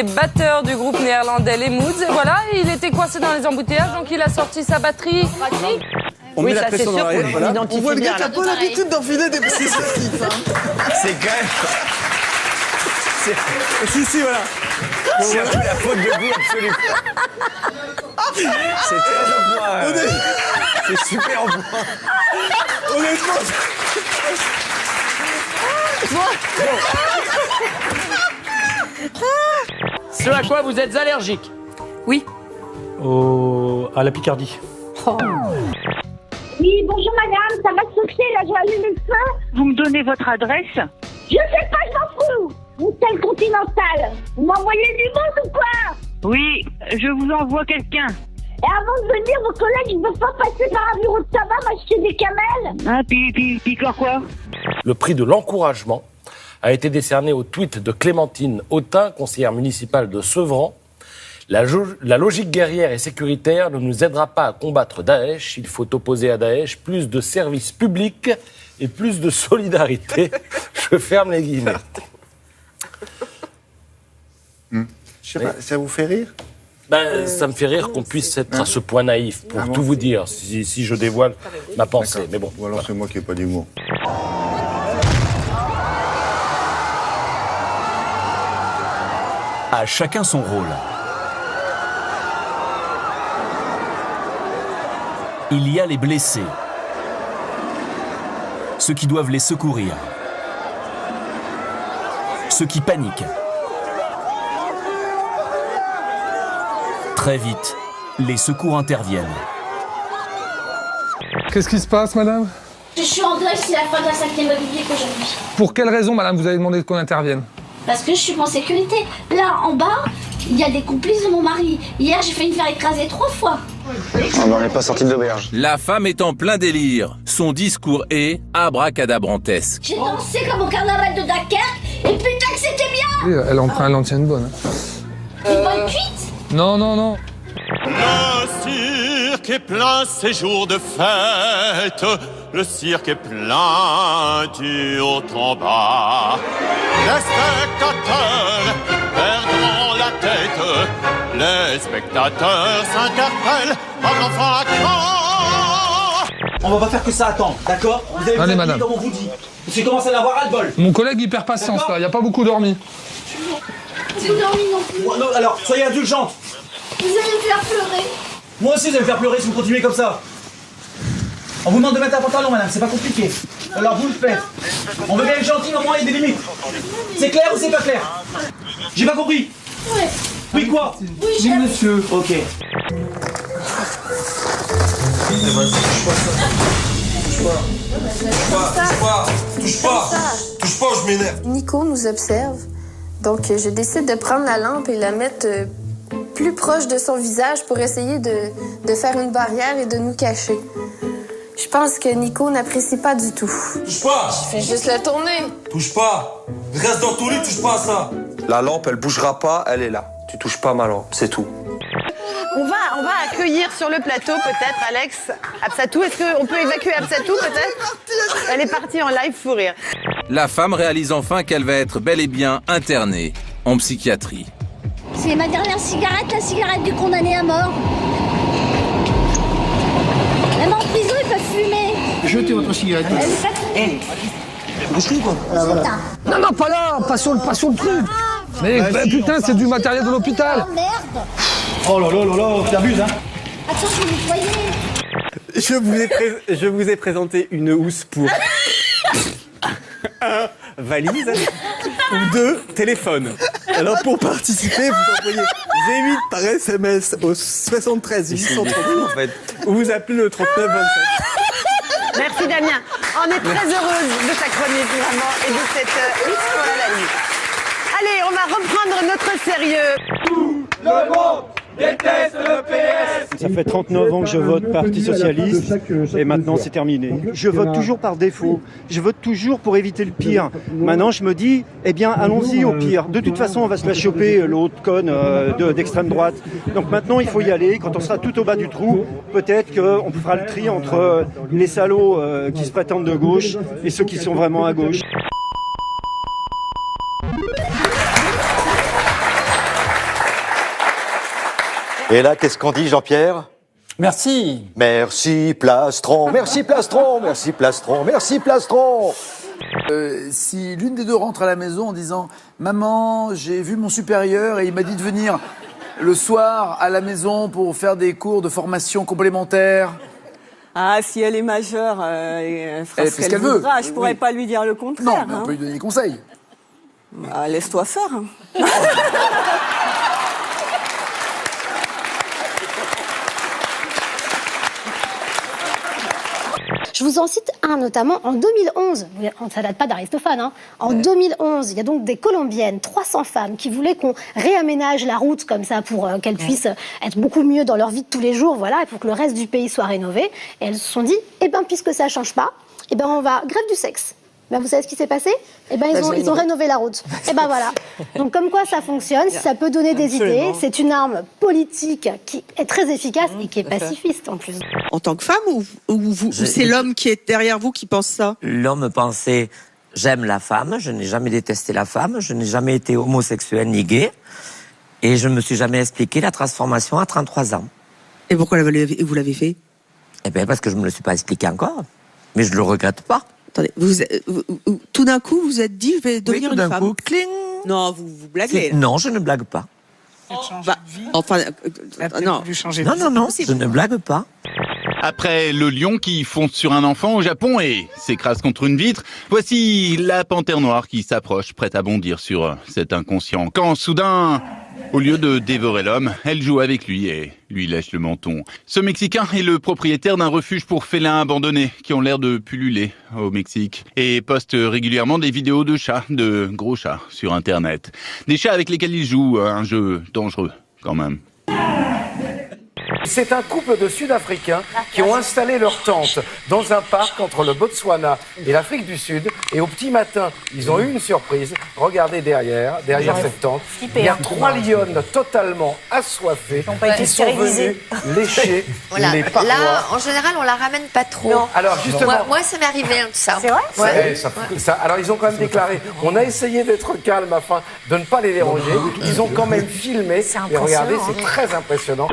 était batteur du groupe néerlandais Les Moods. Et voilà, il était coincé dans les embouteillages, donc il a sorti sa batterie. On met la pression dans l'oreille, voilà. On voit le gars qui a pas l'habitude d'enfiler des petits sportifs. C'est quand même... Si, voilà. C'est un peu la faute de goût absolue. C'est très au point. C'est super au point. Honnêtement. Ce à quoi vous êtes allergique? Oui. À la Picardie. Oui, bonjour madame, ça va souffler, là, je vais allumer le feu. Vous me donnez votre adresse? Je sais pas, je m'en fous. Hôtel Continental. Vous m'envoyez du monde ou quoi? Oui, je vous envoie quelqu'un. Et avant de venir, vos collègues, ils ne peuvent pas passer par un bureau de tabac, m'acheter des camels? Ah, puis quoi? Le prix de l'encouragement a été décerné au tweet de Clémentine Autain, conseillère municipale de Sevran. La logique guerrière et sécuritaire ne nous aidera pas à combattre Daesh. Il faut opposer à Daesh plus de services publics et plus de solidarité. Je ferme les guillemets. Je sais pas, ça vous fait rire? Ça me fait rire qu'on puisse être à ce point naïf, pour tout vous dire, si je dévoile ma pensée. Mais bon. Ou alors c'est moi qui n'ai pas d'humour. À chacun son rôle. Il y a les blessés, ceux qui doivent les secourir, ceux qui paniquent. Très vite, les secours interviennent. Qu'est-ce qui se passe, madame? Je suis en grève, c'est la fin de la 5e République aujourd'hui. Pour quelle raison, madame, vous avez demandé qu'on intervienne? Parce que je suis en sécurité. Là, en bas, il y a des complices de mon mari. Hier, j'ai failli me faire écraser 3 fois. On n'en est pas sorti de l'auberge. La femme est en plein délire. Son discours est abracadabrantesque. J'ai dansé comme au carnaval de Dunkerque, et putain que c'était bien! Oui, elle en prend un l'ancienne bonne. Une bonne cuite? Non, non, non. Le cirque est plein ces jours de fête. Le cirque est plein du haut en bas. Les spectateurs perdront la tête. Les spectateurs s'interpellent en enfant à cran. On va pas faire que ça attendre, d'accord? Vous avez Allez, madame. comme on vous dit. Parce qu'il commence à en avoir ras-le-bol. Mon collègue, il perd patience, là. Il n'y a pas beaucoup dormi. Vous dormez non plus. Non, alors, soyez indulgente. Vous allez me faire pleurer. Moi aussi, vous allez me faire pleurer si vous continuez comme ça. On vous demande de mettre un pantalon, madame, c'est pas compliqué. Alors vous le faites. On veut bien être gentil, mais au moins il y a des limites. C'est clair ou c'est pas clair? J'ai pas compris. Ouais. Oui quoi? Oui, monsieur. Ok. Touche pas, je m'énerve. Nico nous observe, donc je décide de prendre la lampe et la mettre plus proche de son visage pour essayer de faire une barrière et de nous cacher. Je pense que Nico n'apprécie pas du tout. Touche pas. Je fais juste le tourner. Touche pas. Reste dans ton lit, touche pas à ça. La lampe, elle bougera pas, elle est là. Tu touches pas ma lampe, c'est tout. On va accueillir sur le plateau peut-être Alex Absatou. Est-ce qu'on peut évacuer Absatou peut-être? Elle est partie en live fou rire. La femme réalise enfin qu'elle va être bel et bien internée en psychiatrie. C'est ma dernière cigarette, la cigarette du condamné à mort. Même en prison, ils peuvent fumer. Jetez votre cigarette. Elle est pas fumée. Boucherie quoi. Non, non, pas là, pas sur le truc. Mais putain, c'est du matériel de l'hôpital. Oh merde. Oh là là là là, t'abuses hein. Attention, vous voyez. Je vous ai présenté une housse pour 1. Valise ou 2. Téléphone. Alors pour participer, vous envoyez G8 par SMS au 73 832 en fait, ou vous appelez le 39 27. Merci Damien. On est très heureuse de ta chronique vraiment et de cette X pour la nuit. Allez, on va reprendre notre sérieux. Tout le monde déteste le PS. Ça fait 39 ans que je vote Parti Socialiste et maintenant c'est terminé. Je vote toujours par défaut. Je vote toujours pour éviter le pire. Maintenant je me dis, eh bien allons-y au pire. De toute façon on va se la choper l'autre conne d'extrême droite. Donc maintenant il faut y aller. Quand on sera tout au bas du trou, peut-être qu'on fera le tri entre les salauds qui se prétendent de gauche et ceux qui sont vraiment à gauche. Et là, qu'est-ce qu'on dit, Jean-Pierre? Merci. Merci, plastron. Merci, plastron. Merci, plastron. Merci, plastron. Si l'une des deux rentre à la maison en disant « Maman, j'ai vu mon supérieur et il m'a dit de venir le soir à la maison pour faire des cours de formation complémentaire. » Ah, si elle est majeure, elle fera ce qu'elle voudra. Je pourrais pas lui dire le contraire. Non, mais on peut lui donner des conseils. Bah, laisse-toi faire. Je vous en cite un notamment en 2011, ça date pas d'Aristophane, hein. En 2011, il y a donc des Colombiennes, 300 femmes qui voulaient qu'on réaménage la route comme ça pour qu'elles puissent être beaucoup mieux dans leur vie de tous les jours, voilà, et pour que le reste du pays soit rénové. Et elles se sont dit, eh ben puisque ça change pas, eh ben on va grève du sexe. Ben, vous savez ce qui s'est passé? Eh ben, ils ont rénové la route. Et ben voilà. Donc comme quoi ça fonctionne, si ça peut donner des idées, c'est une arme politique qui est très efficace et qui est pacifiste en plus. En tant que femme ou c'est l'homme qui est derrière vous qui pense ça? L'homme pensait j'aime la femme, je n'ai jamais détesté la femme, je n'ai jamais été homosexuel ni gay et je ne me suis jamais expliqué la transformation à 33 ans. Et pourquoi vous l'avez fait? Eh bien parce que je ne me le suis pas expliqué encore, mais je ne le regrette pas. Attendez, tout d'un coup, vous vous êtes dit, je vais devenir une femme. Coup, cling. Non, vous blaguez. Là. Non, je ne blague pas. Enfin, non. Non, je ne blague pas. Après le lion qui fonce sur un enfant au Japon et s'écrase contre une vitre, voici la panthère noire qui s'approche, prête à bondir sur cet inconscient. Quand soudain, au lieu de dévorer l'homme, elle joue avec lui et lui lèche le menton. Ce Mexicain est le propriétaire d'un refuge pour félins abandonnés qui ont l'air de pulluler au Mexique et poste régulièrement des vidéos de chats, de gros chats, sur Internet. Des chats avec lesquels il joue, un jeu dangereux quand même. C'est un couple de Sud-Africains qui ont installé leur tente dans un parc entre le Botswana et l'Afrique du Sud. Et au petit matin, ils ont eu une surprise. Regardez derrière cette tente. Il y a 3 lionnes totalement assoiffées qui sont venues lécher les parois. Là, en général, on la ramène pas trop. Non. Alors, justement, moi, ça m'est arrivé, tout ça. C'est vrai? Alors, ils ont quand même déclaré, on a essayé d'être calme afin de ne pas les déranger. Ils ont quand même filmé. Et regardez, c'est très impressionnant.